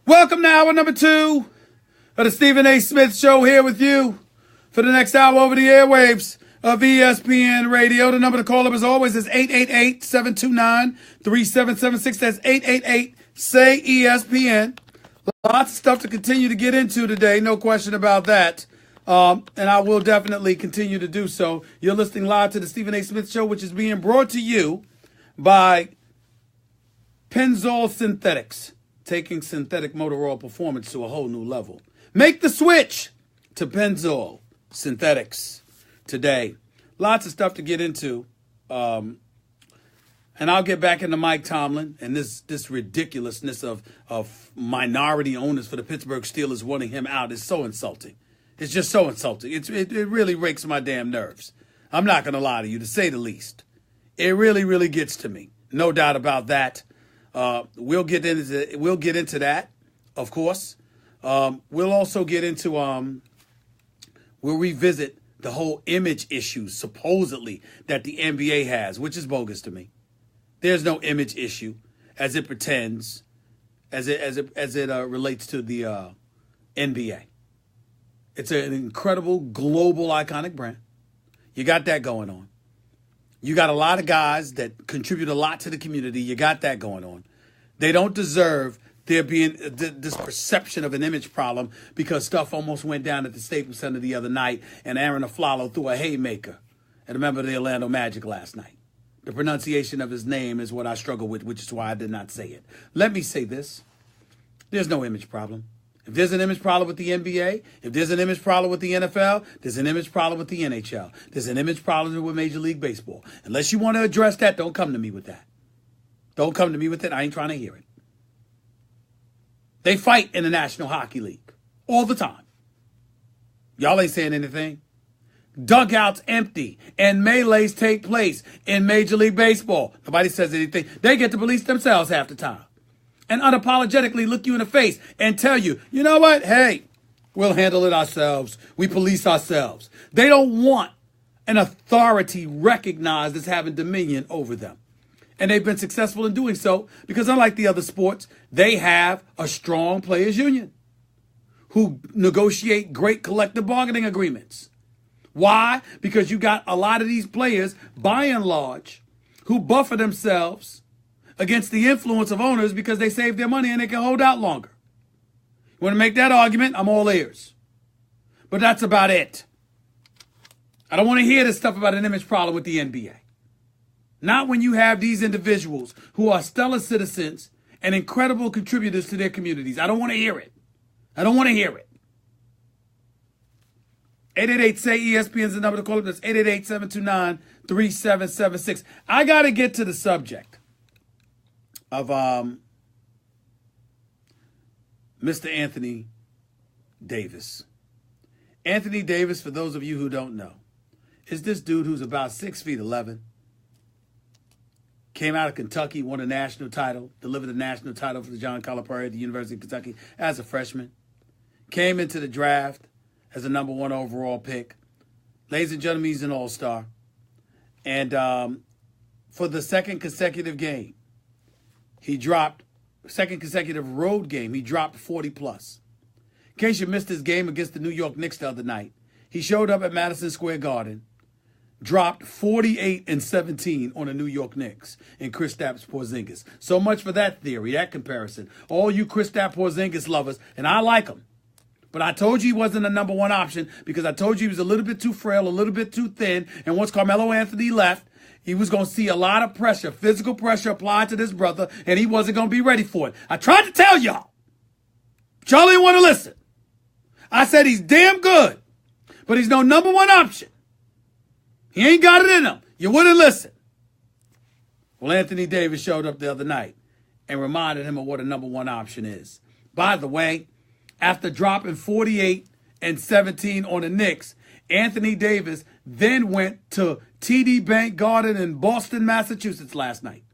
Welcome to hour number 2 of the Stephen A. Smith Show, here with you for the next hour over the airwaves of ESPN Radio. The number to call up, as always, is 888-729-3776. That's 888-SAY-ESPN. Lots of stuff to continue to get into today, no question about that. And I will definitely continue to do so. You're listening live to the Stephen A. Smith Show, which is being brought to you by Pennzoil Synthetics, taking synthetic motor oil performance to a whole new level. Make the switch to Pennzoil Synthetics today. Lots of stuff to get into. And I'll get back into Mike Tomlin and this ridiculousness of minority owners for the Pittsburgh Steelers wanting him out is so insulting. It's just so insulting. It really rakes my damn nerves. I'm not going to lie to you, to say the least. It really, really gets to me. No doubt about that. We'll get into that, of course. We'll also get into we'll revisit the whole image issues supposedly that the NBA has, which is bogus to me. There's no image issue as it pretends, as it relates to the NBA. It's an incredible global iconic brand. You got that going on. You got a lot of guys that contribute a lot to the community. You got that going on. They don't deserve there being this perception of an image problem because stuff almost went down at the Staples Center the other night and Aaron Aflalo threw a haymaker at a member of the Orlando Magic last night. The pronunciation of his name is what I struggle with, which is why I did not say it. Let me say this. There's no image problem. If there's an image problem with the NBA, if there's an image problem with the NFL, there's an image problem with the NHL. There's an image problem with Major League Baseball. Unless you want to address that, don't come to me with that. Don't come to me with it. I ain't trying to hear it. They fight in the National Hockey League all the time. Y'all ain't saying anything. Dugouts empty and melees take place in Major League Baseball. Nobody says anything. They get to police themselves half the time and unapologetically look you in the face and tell you, you know what? Hey, we'll handle it ourselves. We police ourselves. They don't want an authority recognized as having dominion over them. And they've been successful in doing so because unlike the other sports, they have a strong players union who negotiate great collective bargaining agreements. Why? Because you got a lot of these players, by and large, who buffer themselves against the influence of owners because they save their money and they can hold out longer. You want to make that argument? I'm all ears. But that's about it. I don't want to hear this stuff about an image problem with the NBA. Not when you have these individuals who are stellar citizens and incredible contributors to their communities. I don't want to hear it. I don't want to hear it. 888-SAY-ESPN is the number to call up. That's 888-729-3776. I got to get to the subject of Mr. Anthony Davis. Anthony Davis, for those of you who don't know, is this dude who's about 6'11". Came out of Kentucky, won a national title, delivered a national title for the John Calipari at the University of Kentucky as a freshman. Came into the draft as a number 1 overall pick. Ladies and gentlemen, he's an all-star. And for the second consecutive road game, he dropped 40+. In case you missed his game against the New York Knicks the other night, he showed up at Madison Square Garden, dropped 48 and 17 on the New York Knicks and Kristaps Porzingis. So much for that theory, that comparison. All you Kristaps Porzingis lovers, and I like him. But I told you he wasn't a number 1 option because I told you he was a little bit too frail, a little bit too thin. And once Carmelo Anthony left, he was going to see a lot of pressure, physical pressure applied to this brother, and he wasn't going to be ready for it. I tried to tell y'all. But y'all didn't want to listen. I said he's damn good, but he's no number 1 option. He ain't got it in him. You wouldn't listen. Well, Anthony Davis showed up the other night and reminded him of what a number 1 option is. By the way, after dropping 48 and 17 on the Knicks, Anthony Davis then went to TD Bank Garden in Boston, Massachusetts last night,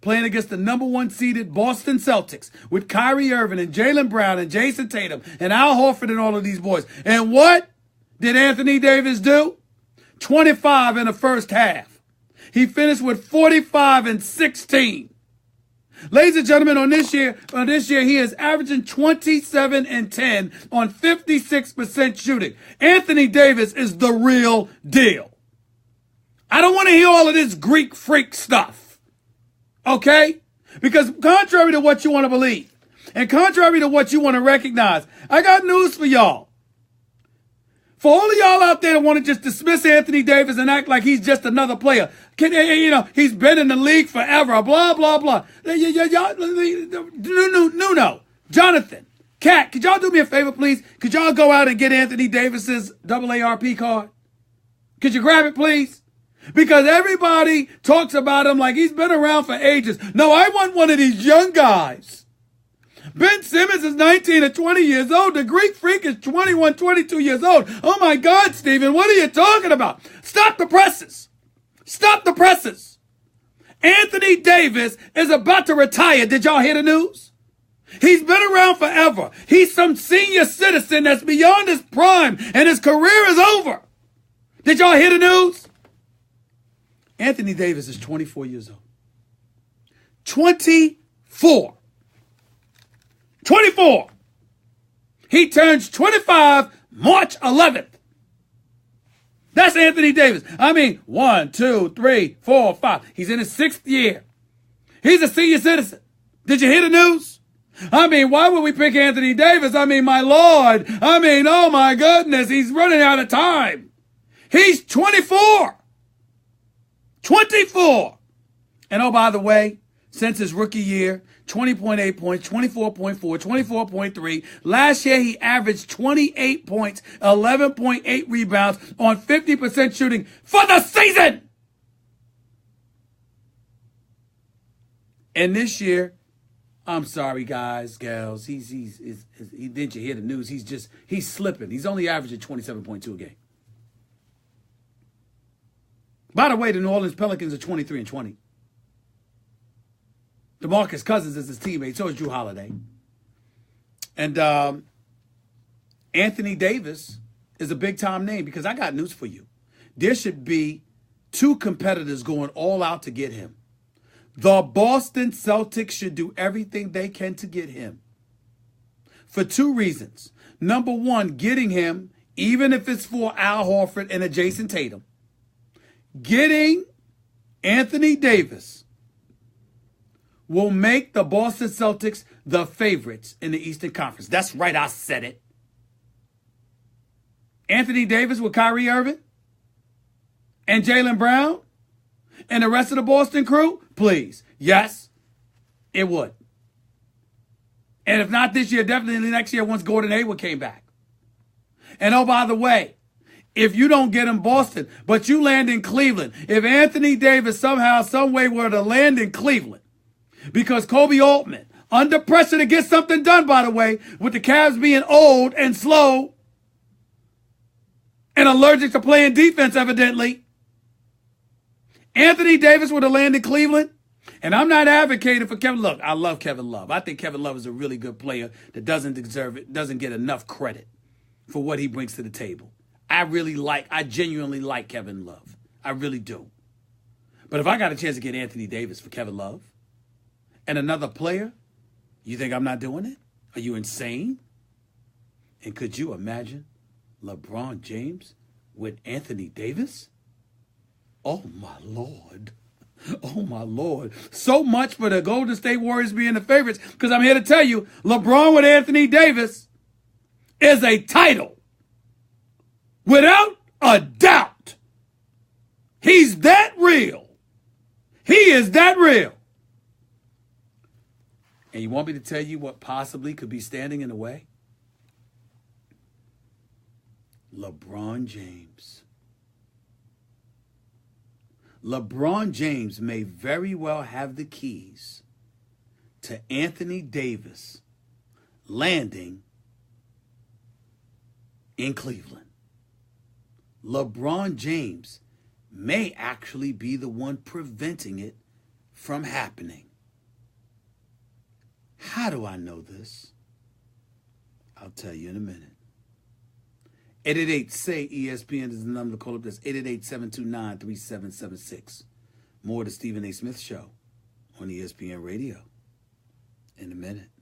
playing against the number 1 seeded Boston Celtics with Kyrie Irving and Jaylen Brown and Jason Tatum and Al Horford and all of these boys. And what did Anthony Davis do? 25 in the first half. He finished with 45 and 16. Ladies and gentlemen, on this year, he is averaging 27 and 10 on 56% shooting. Anthony Davis is the real deal. I don't want to hear all of this Greek freak stuff. Okay? Because contrary to what you want to believe, and contrary to what you want to recognize, I got news for y'all. For all of y'all out there that want to just dismiss Anthony Davis and act like he's just another player, he's been in the league forever, blah, blah, blah. No. Jonathan, Kat, could y'all do me a favor, please? Could y'all go out and get Anthony Davis's AARP card? Could you grab it, please? Because everybody talks about him like he's been around for ages. No, I want one of these young guys. Ben Simmons is 19 or 20 years old. The Greek Freak is 21, 22 years old. Oh my God, Stephen, what are you talking about? Stop the presses. Stop the presses. Anthony Davis is about to retire. Did y'all hear the news? He's been around forever. He's some senior citizen that's beyond his prime and his career is over. Did y'all hear the news? Anthony Davis is 24 years old. 24. 24. He turns 25 March 11th. That's Anthony Davis. I mean, 1, 2, 3, 4, 5. He's in his 6th year. He's a senior citizen. Did you hear the news? I mean, why would we pick Anthony Davis? I mean, my Lord. I mean, oh my goodness. He's running out of time. He's 24. 24. And oh, by the way, since his rookie year, 20.8 points, 24.4, 24.3. Last year, he averaged 28 points, 11.8 rebounds on 50% shooting for the season. And this year, I'm sorry, guys, gals, didn't you hear the news? He's slipping. He's only averaging 27.2 a game. By the way, the New Orleans Pelicans are 23 and 20. DeMarcus Cousins is his teammate. So is Drew Holiday. And Anthony Davis is a big-time name because I got news for you. There should be 2 competitors going all out to get him. The Boston Celtics should do everything they can to get him. For 2 reasons. Number 1, getting him, even if it's for Al Horford and a Jason Tatum. Getting Anthony Davis will make the Boston Celtics the favorites in the Eastern Conference. That's right, I said it. Anthony Davis with Kyrie Irving and Jaylen Brown and the rest of the Boston crew? Please. Yes, it would. And if not this year, definitely next year once Gordon Hayward came back. And oh, by the way, if you don't get in Boston, but you land in Cleveland, if Anthony Davis somehow, some way were to land in Cleveland, because Kobe Altman, under pressure to get something done, by the way, with the Cavs being old and slow and allergic to playing defense, evidently, Anthony Davis would have landed in Cleveland. And I'm not advocating for Kevin Love. I love Kevin Love. I think Kevin Love is a really good player that doesn't deserve it, doesn't get enough credit for what he brings to the table. I genuinely like Kevin Love. I really do. But if I got a chance to get Anthony Davis for Kevin Love and another player, you think I'm not doing it? Are you insane? And could you imagine LeBron James with Anthony Davis? Oh, my Lord. Oh, my Lord. So much for the Golden State Warriors being the favorites, because I'm here to tell you, LeBron with Anthony Davis is a title. Without a doubt. He's that real. He is that real. And you want me to tell you what possibly could be standing in the way? LeBron James. LeBron James may very well have the keys to Anthony Davis landing in Cleveland. LeBron James may actually be the one preventing it from happening. How do I know this? I'll tell you in a minute. 888-SAY-ESPN is the number to call up. That's 888-729-3776. More of the Stephen A. Smith Show on ESPN Radio. minute.